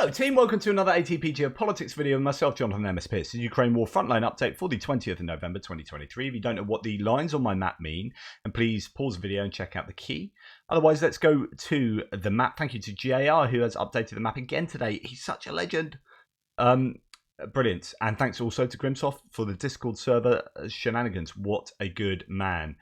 Hello team, welcome to another ATP Geopolitics video with myself, Jonathan MS Pierce. The Ukraine War Frontline update for the 20th of November 2023. If you don't know what the lines on my map mean, then please pause the video and check out the key. Otherwise, let's go to the map. Thank you to GAR who has updated the map again today. He's such a legend. Brilliant. And thanks also to Grimsoft for the Discord server shenanigans. What a good man.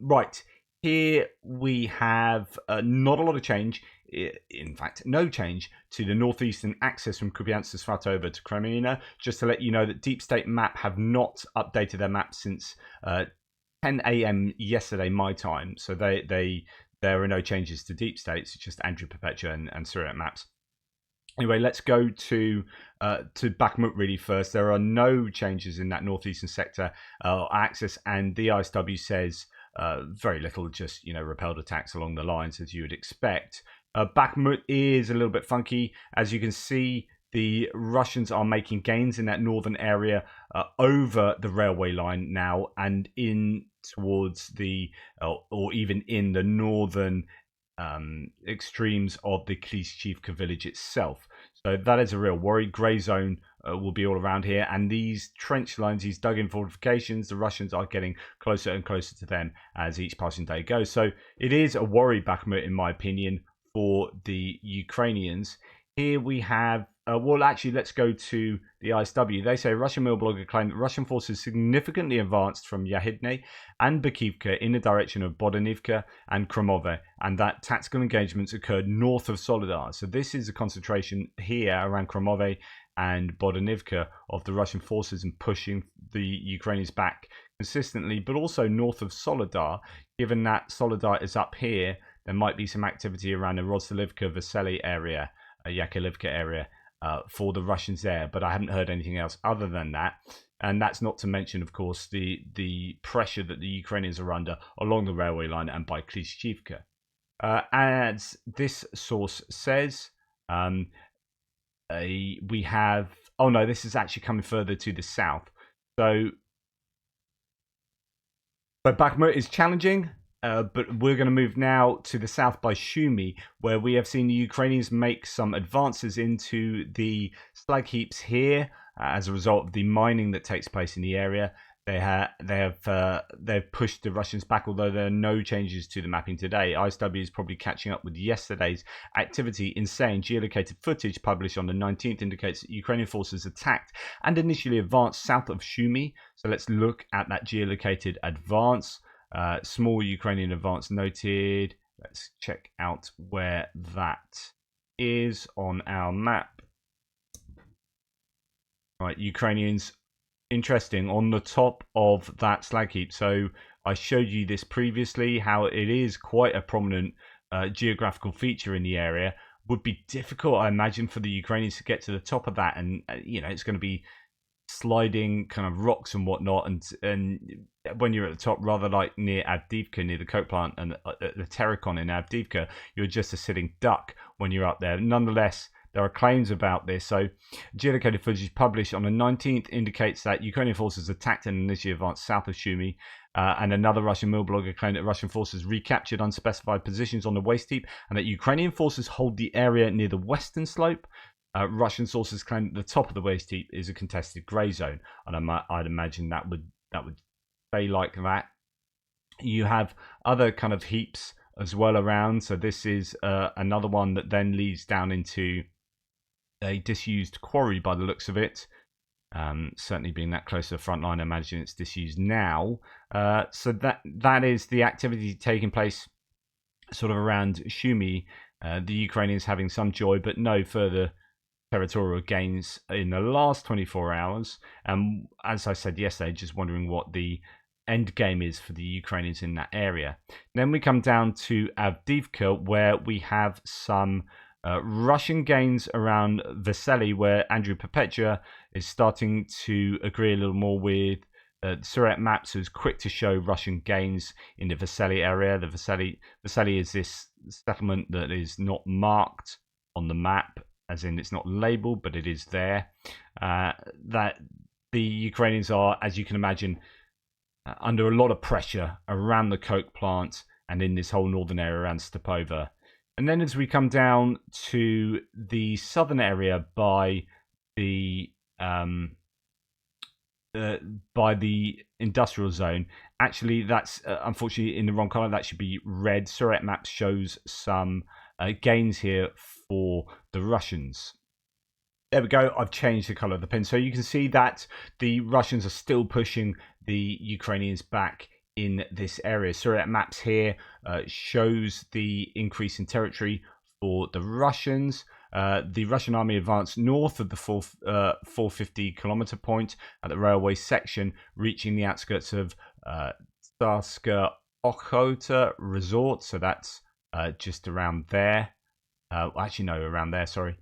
Right, here we have not a lot of change. In fact, no change to the northeastern access from Kupiansk to Svatova to Kreminna. Just to let you know that Deep State Map have not updated their map since 10 a.m. yesterday, my time. So there are no changes to Deep State. It's just Andrew Perpetua and Syriac maps. Anyway, let's go to Bakhmut really first. There are no changes in that northeastern sector access, and the ISW says very little, just repelled attacks along the lines as you would expect. Bakhmut is a little bit funky. As you can see, the Russians are making gains in that northern area over the railway line now, and in towards the or even in the northern extremes of the Klishchivka village itself. So that is a real worry. Grey zone will be all around here, and these trench lines, these dug-in fortifications, the Russians are getting closer and closer to them as each passing day goes. So it is a worry, Bakhmut, in my opinion, for the Ukrainians. Here we have, well, actually, let's go to the ISW. They say Russian mail blogger claimed that Russian forces significantly advanced from Yahidne and Bakivka in the direction of Bodanivka and Kromove, and that tactical engagements occurred north of Solidar. So this is a concentration here around Kromove and Bodanivka of the Russian forces and pushing the Ukrainians back consistently, but also north of Solidar. Given that Solidar is up here, there might be some activity around the Rozdilivka, Vasily area, Yakilivka area for the Russians there, but I haven't heard anything else other than that. And that's not to mention, of course, the pressure that the Ukrainians are under along the railway line and by Klishchivka. As this source says, we have... Oh no, this is actually coming further to the south. So Bakhmut is challenging. But we're going to move now to the south by Sumy, where we have seen the Ukrainians make some advances into the slag heaps here as a result of the mining that takes place in the area. They've pushed the Russians back, although there are no changes to the mapping today. ISW is probably catching up with yesterday's activity in saying geolocated footage published on the 19th indicates that Ukrainian forces attacked and initially advanced south of Sumy. So let's look at that geolocated advance. Small Ukrainian advance noted. Let's check out where that is on our map. Right, Ukrainians, interesting, on the top of that slag heap. So I showed you this previously, how it is quite a prominent geographical feature in the area. Would be difficult, I imagine, for the Ukrainians to get to the top of that, and it's going to be sliding kind of rocks and whatnot, and when you're at the top, rather like near Avdiivka, near the coke plant and the Terracon in Avdiivka, you're just a sitting duck when you're up there. Nonetheless, there are claims about this. So geolocated footage published on the 19th indicates that Ukrainian forces attacked and initially advanced south of Sumy, and another Russian mill blogger claimed that Russian forces recaptured unspecified positions on the waste heap and that Ukrainian forces hold the area near the western slope. Russian sources claim that the top of the waste heap is a contested grey zone, and I'd imagine that would stay like that. You have other kind of heaps as well around. So this is another one that then leads down into a disused quarry by the looks of it. Certainly being that close to the front line, I imagine it's disused now. So that is the activity taking place sort of around Sumy. The Ukrainians having some joy, but no further territorial gains in the last 24 hours. As I said yesterday, just wondering what the end game is for the Ukrainians in that area. Then we come down to Avdiivka, where we have some Russian gains around Vasily, where Andrew Perpetua is starting to agree a little more with Syriac maps, who's quick to show Russian gains in the Vasily area. The Vasily is this settlement that is not marked on the map, as in it's not labeled, but it is there. That the Ukrainians are, as you can imagine, under a lot of pressure around the coke plant and in this whole northern area around Stepova. And then as we come down to the southern area by the industrial zone, actually that's unfortunately in the wrong color. That should be red. Surrey Maps shows some gains here for the Russians. There we go. I've changed the color of the pin. So you can see that the Russians are still pushing the Ukrainians back in this area. Surrey Maps here shows the increase in territory for the Russians. The Russian army advanced north of the 450 kilometer point at the railway section, reaching the outskirts of Tsarska Ochota Resort. So that's just around there. Actually, no, around there, sorry.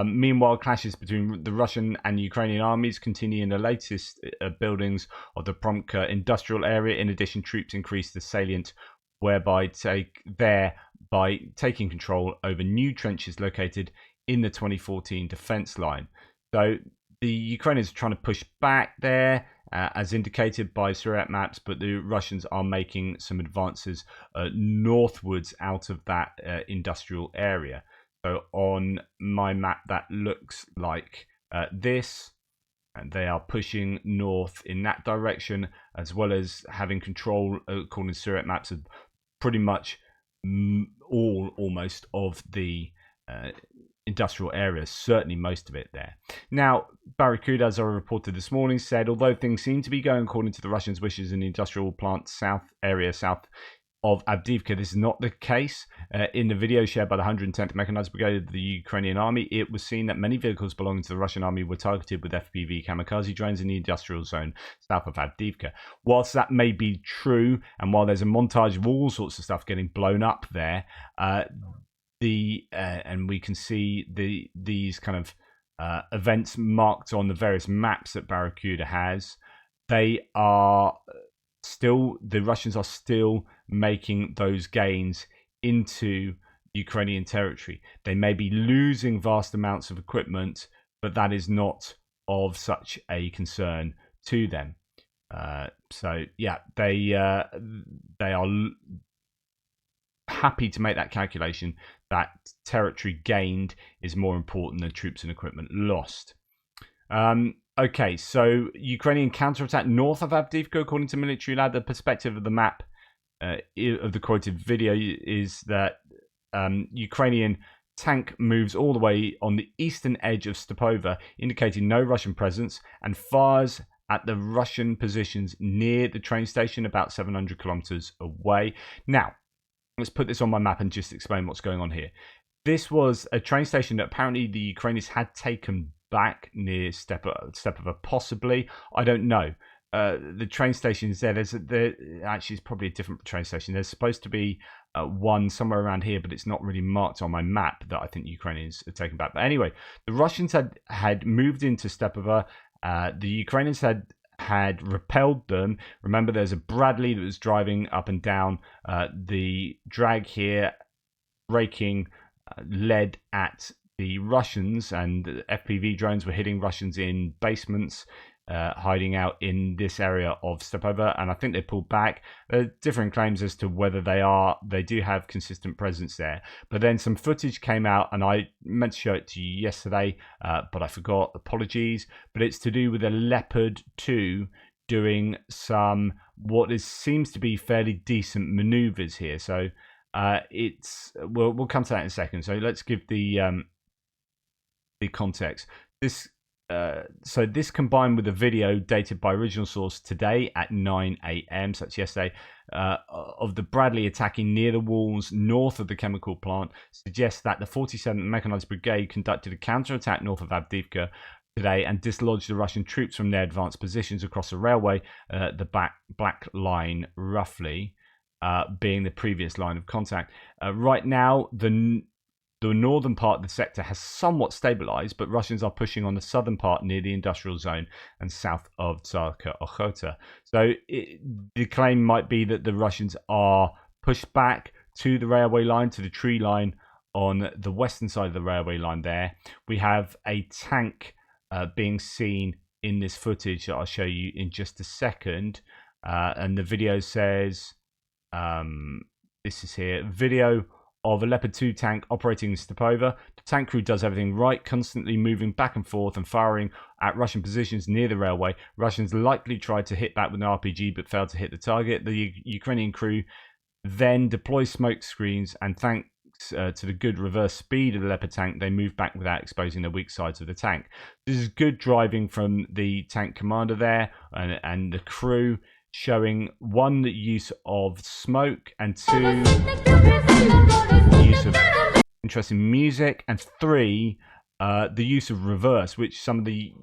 Meanwhile, clashes between the Russian and Ukrainian armies continue in the latest buildings of the Promka industrial area. In addition, troops increased the salient by taking control over new trenches located in the 2014 defense line. So the Ukrainians are trying to push back there, as indicated by Surrey Maps, but the Russians are making some advances northwards out of that industrial area. So on my map, that looks like this. And they are pushing north in that direction, as well as having control, according to Surrey Maps, of pretty much almost of the industrial areas, certainly most of it there. Now, Barracuda, as I reported this morning, said although things seem to be going according to the Russians' wishes in the industrial plant south of Avdiivka, this is not the case. In the video shared by the 110th Mechanized Brigade of the Ukrainian Army, it was seen that many vehicles belonging to the Russian Army were targeted with FPV kamikaze drones in the industrial zone south of Avdiivka. Whilst that may be true, and while there's a montage of all sorts of stuff getting blown up there, and we can see these kind of events marked on the various maps that Barracuda has, the Russians are still making those gains into Ukrainian territory. They may be losing vast amounts of equipment, but that is not of such a concern to them. So yeah, they are happy to make that calculation that territory gained is more important than troops and equipment lost. Okay, so Ukrainian counterattack north of Avdiivka, according to Military Lab. The perspective of the map of the quoted video is that Ukrainian tank moves all the way on the eastern edge of Stepova, indicating no Russian presence, and fires at the Russian positions near the train station about 700 kilometers away. Now, let's put this on my map and just explain what's going on here. This was a train station that apparently the Ukrainians had taken back near Stepova, possibly. I don't know. The train station is there. Actually, it's probably a different train station. There's supposed to be one somewhere around here, but it's not really marked on my map that I think the Ukrainians have taken back. But anyway, the Russians had moved into Stepova. The Ukrainians had repelled them. Remember, there's a Bradley that was driving up and down the drag here, raking lead at the Russians, and FPV drones were hitting Russians in basements, hiding out in this area of Stepova, and I think they pulled back. There are different claims as to whether they do have consistent presence there. But then some footage came out, and I meant to show it to you yesterday, but I forgot. Apologies. But it's to do with a Leopard 2 doing some seems to be fairly decent maneuvers here. So we'll come to that in a second. So let's give the context. So this combined with a video dated by original source today at 9 a.m, so that's yesterday, of the Bradley attacking near the walls north of the chemical plant, suggests that the 47th Mechanized Brigade conducted a counterattack north of Avdiivka today and dislodged the Russian troops from their advanced positions across the railway, the black line roughly being the previous line of contact. Right now, the northern part of the sector has somewhat stabilized, but Russians are pushing on the southern part near the industrial zone and south of Tsarska Ochota. So the claim might be that the Russians are pushed back to the railway line, to the tree line on the western side of the railway line there. We have a tank being seen in this footage that I'll show you in just a second. And the video says, this is here, video of a Leopard 2 tank operating in Stepova. The tank crew does everything right, constantly moving back and forth and firing at Russian positions near the railway. Russians likely tried to hit back with an RPG but failed to hit the target. The Ukrainian crew then deploy smoke screens, and thanks to the good reverse speed of the Leopard tank, they move back without exposing the weak sides of the tank. This is good driving from the tank commander there and the crew, showing one, the use of smoke, and two, the use of interesting music, and three, the use of reverse, which some of the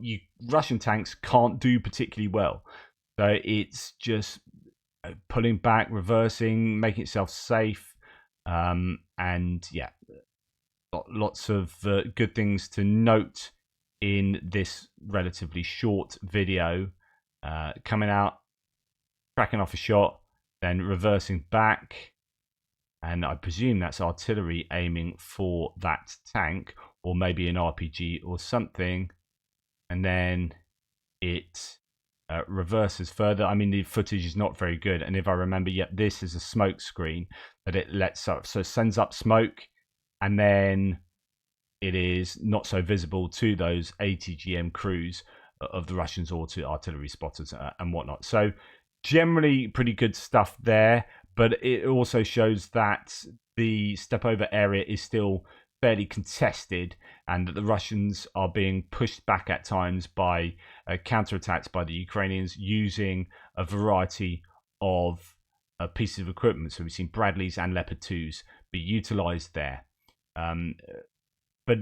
Russian tanks can't do particularly well. So it's just pulling back, reversing, making itself safe, and yeah, lots of good things to note in this relatively short video. Coming out, cracking off a shot, then reversing back, and I presume that's artillery aiming for that tank, or maybe an RPG or something, and then it reverses further. I mean, the footage is not very good, and if I remember, this is a smoke screen that it lets up, so it sends up smoke, and then it is not so visible to those ATGM crews of the Russians or to artillery spotters and whatnot. So generally pretty good stuff there, but it also shows that the Stepova area is still fairly contested, and that the Russians are being pushed back at times by counterattacks by the Ukrainians using a variety of pieces of equipment. So we've seen Bradleys and Leopard 2s be utilized there. But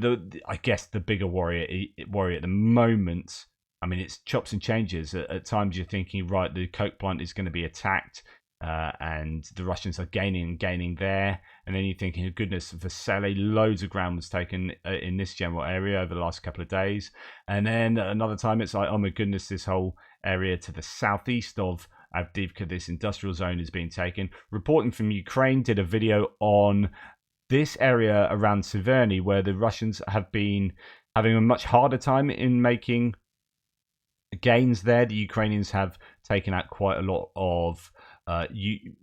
I guess the bigger worry at the moment, I mean, it's chops and changes. At times you're thinking, right, the coke plant is going to be attacked, and the Russians are gaining there. And then you're thinking, oh, goodness, Versailles, loads of ground was taken in this general area over the last couple of days. And then another time it's like, oh my goodness, this whole area to the southeast of Avdiivka, this industrial zone, is being taken. Reporting from Ukraine did a video on this area around Severny, where the Russians have been having a much harder time in making gains there. The Ukrainians have taken out quite a lot of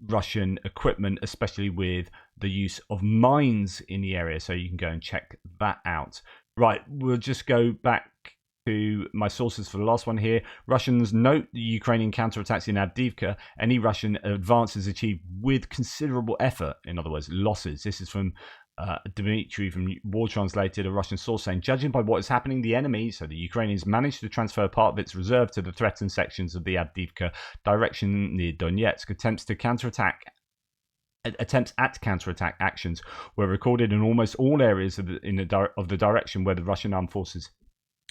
Russian equipment, especially with the use of mines in the area, so you can go and check that out. Right, we'll just go back to my sources for the last one here. Russians note the Ukrainian counterattacks in Avdiivka. Any Russian advance is achieved with considerable effort, in other words, losses. This is from Dmitry from War Translated, a Russian source, saying, judging by what is happening, the enemy, so the Ukrainians, managed to transfer part of its reserve to the threatened sections of the Avdiivka direction near Donetsk. Attempts at counterattack actions were recorded in almost all areas of the direction where the Russian armed forces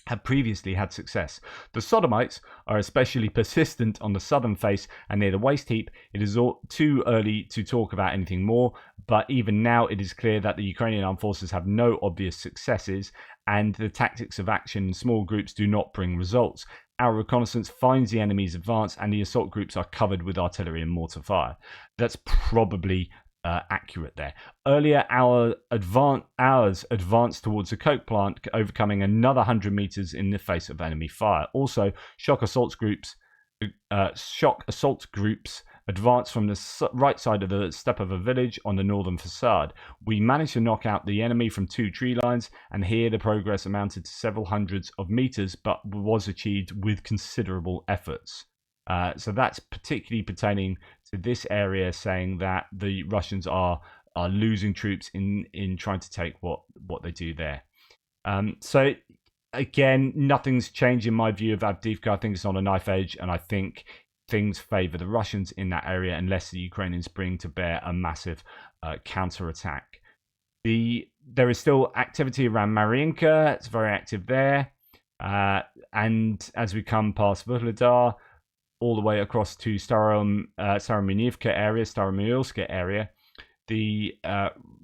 had previously had success. The Sodomites are especially persistent on the southern face and near the waste heap. It is too early to talk about anything more, but even now it is clear that the Ukrainian armed forces have no obvious successes, and the tactics of action in small groups do not bring results. Our reconnaissance finds the enemy's advance, and the assault groups are covered with artillery and mortar fire. That's probably accurate there. Earlier, ours advanced towards the coke plant, overcoming another 100 meters in the face of enemy fire. Also, shock assault groups advanced from the right side of the Stepova village on the northern facade. We managed to knock out the enemy from 2 tree lines, and here the progress amounted to several hundreds of meters, but was achieved with considerable efforts. So that's particularly pertaining to this area, saying that the Russians are losing troops in trying to take what they do there. So again, nothing's changed in my view of Avdiivka. I think it's on a knife edge, and I think things favour the Russians in that area unless the Ukrainians bring to bear a massive counter-attack. There is still activity around Mariinka. It's very active there. And as we come past Vuhledar, all the way across to Staromynivka area, the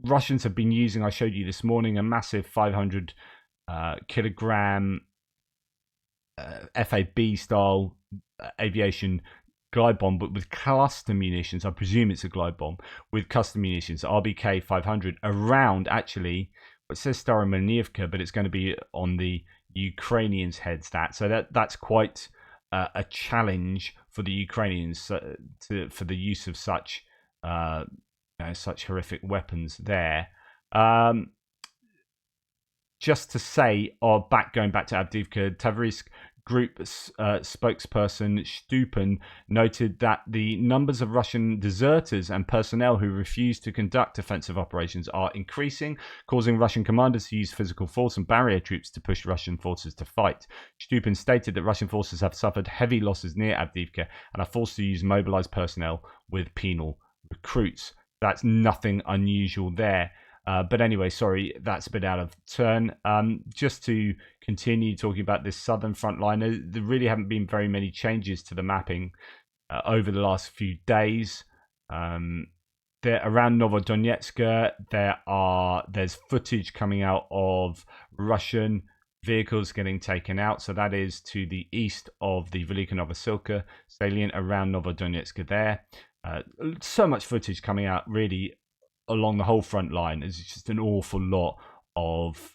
Russians have been using, I showed you this morning, a massive 500 kilogram FAB style aviation glide bomb, but with cluster munitions. I presume it's a glide bomb with custom munitions, RBK 500, around, actually, it says Staromynivka, but it's going to be on the Ukrainians' heads. So that's quite a challenge for the Ukrainians for the use of such such horrific weapons there. Just to say, going back to Avdiivka, Tavrisk Group spokesperson Stupin noted that the numbers of Russian deserters and personnel who refuse to conduct offensive operations are increasing, causing Russian commanders to use physical force and barrier troops to push Russian forces to fight. Stupin stated that Russian forces have suffered heavy losses near Avdiivka and are forced to use mobilized personnel with penal recruits. That's nothing unusual there. But anyway, sorry, that's a bit out of turn. Just to continue talking about this southern front line, there really haven't been very many changes to the mapping over the last few days. There around Novodonetsk, there's footage coming out of Russian vehicles getting taken out. So that is to the east of the Velika Novosilka salient around Novodonetsk there. So much footage coming out really along the whole front line. There's just an awful lot of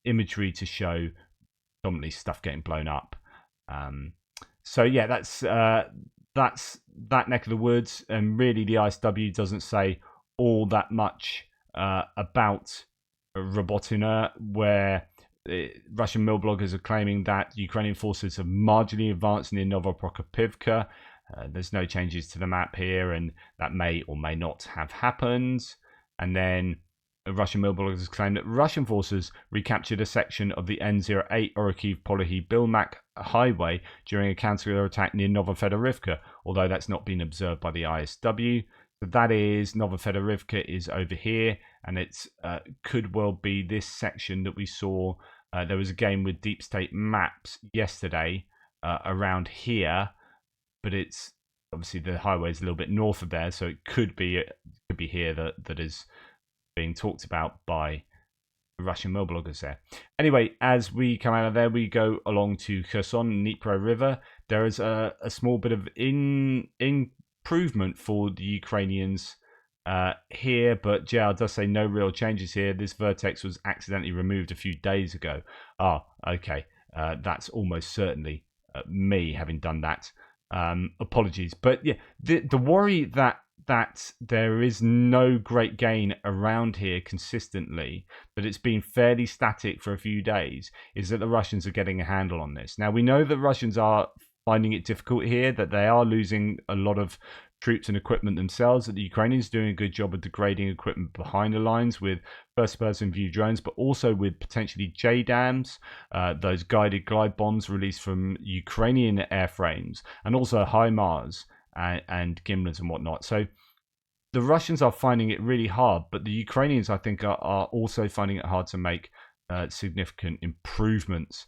imagery to show, predominantly stuff getting blown up. So yeah, that's that neck of the woods, and really the ISW doesn't say all that much about Robotyne, where Russian mill bloggers are claiming that Ukrainian forces have marginally advanced near Novoprokopivka. There's no changes to the map here, and that may or may not have happened. And then Russian mill bloggers claim that Russian forces recaptured a section of the N08 Orokhiv-Polohi-Bilmak highway during a counter-attack near Novofedorivka, although that's not been observed by the ISW. So that is, Novofedorivka is over here, and it's could well be this section that we saw. There was a game with Deep State Maps yesterday around here, but it's obviously the highway is a little bit north of there, so it could be here that is being talked about by Russian mill bloggers there. Anyway, as we come out of there, we go along to Kherson, Dnipro River. There is a small bit of improvement for the Ukrainians here, but JR does say no real changes here. This vertex was accidentally removed a few days ago. Okay. That's almost certainly me having done that. Apologies, but yeah, the worry that there is no great gain around here consistently, that it's been fairly static for a few days, is that the Russians are getting a handle on this. Now we know that Russians are finding it difficult here, that they are losing a lot of troops and equipment themselves, that the Ukrainians are doing a good job of degrading equipment behind the lines with first-person view drones, but also with potentially JDAMs, those guided glide bombs released from Ukrainian airframes, and also HIMARS and Gimlins and whatnot. So the Russians are finding it really hard, but the Ukrainians, I think, are also finding it hard to make significant improvements.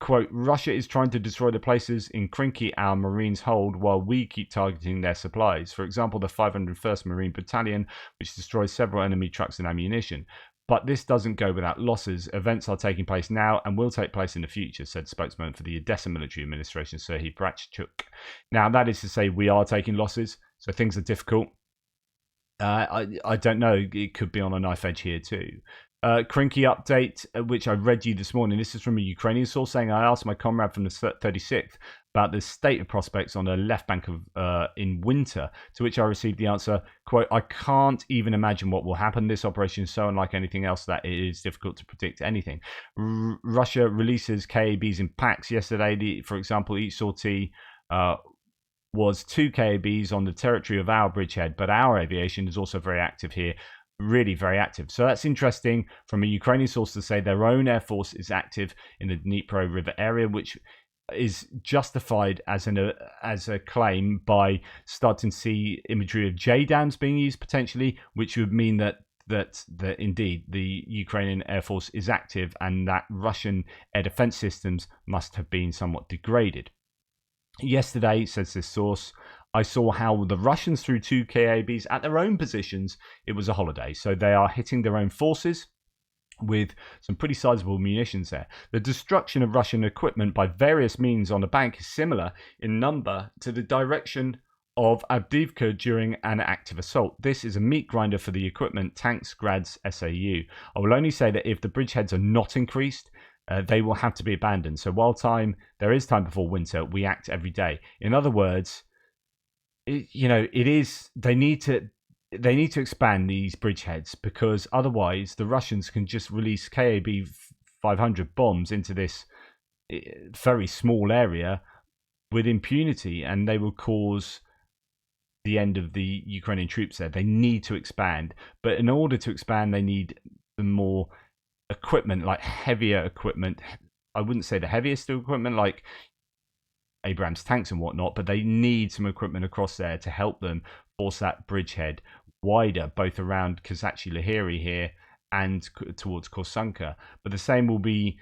Quote, Russia is trying to destroy the places in Krinky our Marines hold while we keep targeting their supplies. For example, the 501st Marine Battalion, which destroys several enemy trucks and ammunition. But this doesn't go without losses. Events are taking place now and will take place in the future, said spokesman for the Odessa Military Administration, Serhiy Bratchuk. Now, that is to say we are taking losses, so things are difficult. I don't know. It could be on a knife edge here too. Krinky update, which I read you this morning. This is from a Ukrainian source saying, I asked my comrade from the 36th about the state of prospects on the left bank of in winter, to which I received the answer, quote, I can't even imagine what will happen. This operation is so unlike anything else that it is difficult to predict anything. Russia releases KABs in packs. Yesterday, for example, each sortie was 2 KABs on the territory of our bridgehead, but our aviation is also very active here. Really very active. So that's interesting from a Ukrainian source to say their own air force is active in the Dnipro River area, which is justified as a claim by starting to see imagery of JDAMs being used potentially, which would mean that indeed the Ukrainian air force is active and that Russian air defense systems must have been somewhat degraded. Yesterday, says this source, I saw how the Russians threw 2 KABs at their own positions. It was a holiday. So they are hitting their own forces with some pretty sizable munitions there. The destruction of Russian equipment by various means on the bank is similar in number to the direction of Avdiivka during an active assault. This is a meat grinder for the equipment, tanks, grads, SAU. I will only say that if the bridgeheads are not increased, they will have to be abandoned. So while there is time before winter, we act every day. In other words, they need to they need to expand these bridgeheads, because otherwise the Russians can just release KAB 500 bombs into this very small area with impunity, and they will cause the end of the Ukrainian troops there. They need to expand, but in order to expand, they need the more equipment, like heavier equipment. I wouldn't say the heaviest equipment, like Abrams tanks and whatnot, but they need some equipment across there to help them force that bridgehead wider, both around Kazachi Lahiri here and towards Korsunka. But the same will be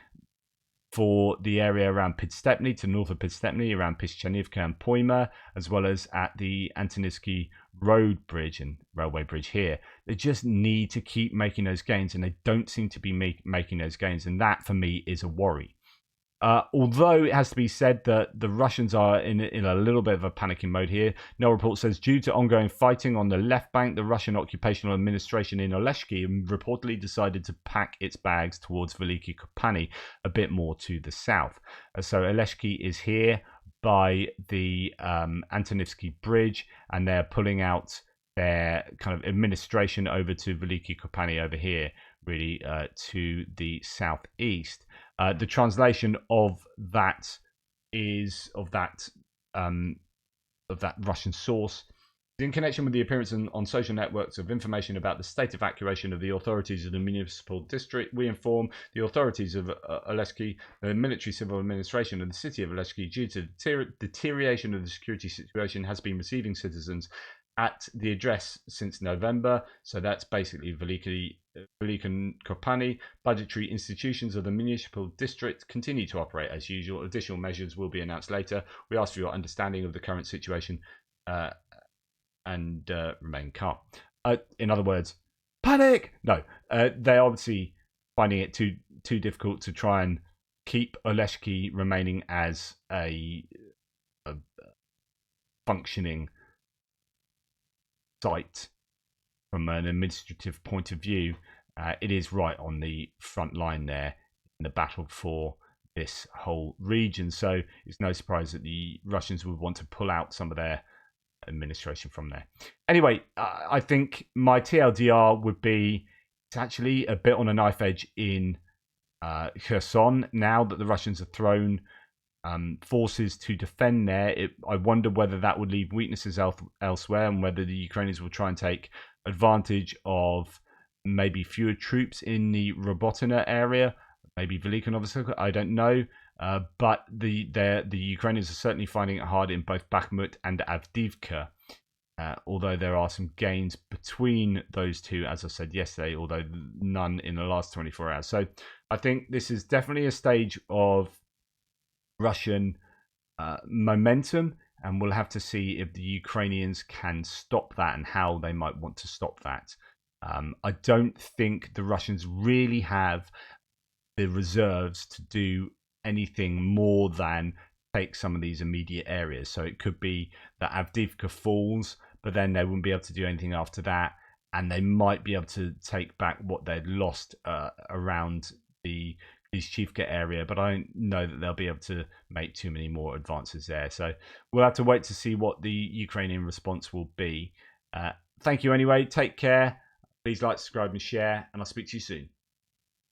for the area around Pidstepny, to north of Pidstepny, around Pischanivka and Poima, as well as at the Antonivsky road bridge and railway bridge here. They just need to keep making those gains, and they don't seem to be making those gains, and that for me is a worry. Although it has to be said that the Russians are in a little bit of a panicking mode here. No report says, due to ongoing fighting on the left bank, the Russian occupational administration in Oleshki reportedly decided to pack its bags towards Veliki Kopani, a bit more to the south. So Oleshki is here by the Antonivsky Bridge, and they're pulling out their kind of administration over to Veliki Kopani over here, really to the southeast. The translation of that is of that Russian source. In connection with the appearance on social networks of information about the state evacuation of the authorities of the municipal district, we inform the authorities of Oleshki, the military civil administration of the city of Oleshki, due to deterioration of the security situation, has been receiving citizens at the address since November. So that's basically Veliki Kopani. Budgetary institutions of the municipal district continue to operate as usual. Additional measures will be announced later. We ask for your understanding of the current situation and remain calm. In other words, panic! No, they're obviously finding it too difficult to try and keep Oleshki remaining as a functioning site from an administrative point of view. It is right on the front line there in the battle for this whole region, so it's no surprise that the Russians would want to pull out some of their administration from there. Anyway, I think my TLDR would be, it's actually a bit on a knife edge in Kherson now that the Russians have thrown forces to defend there. I wonder whether that would leave weaknesses elsewhere, and whether the Ukrainians will try and take advantage of maybe fewer troops in the Robotina area, maybe Velikonovsk, I don't know. But the Ukrainians are certainly finding it hard in both Bakhmut and Avdiivka, although there are some gains between those two, as I said yesterday, although none in the last 24 hours. So I think this is definitely a stage of Russian momentum, and we'll have to see if the Ukrainians can stop that and how they might want to stop that. I don't think the Russians really have the reserves to do anything more than take some of these immediate areas. So it could be that Avdiivka falls, but then they wouldn't be able to do anything after that, and they might be able to take back what they'd lost around the Klishchiivka area, but I don't know that they'll be able to make too many more advances there. So we'll have to wait to see what the Ukrainian response will be. Thank you anyway. Take care. Please like, subscribe and share, and I'll speak to you soon.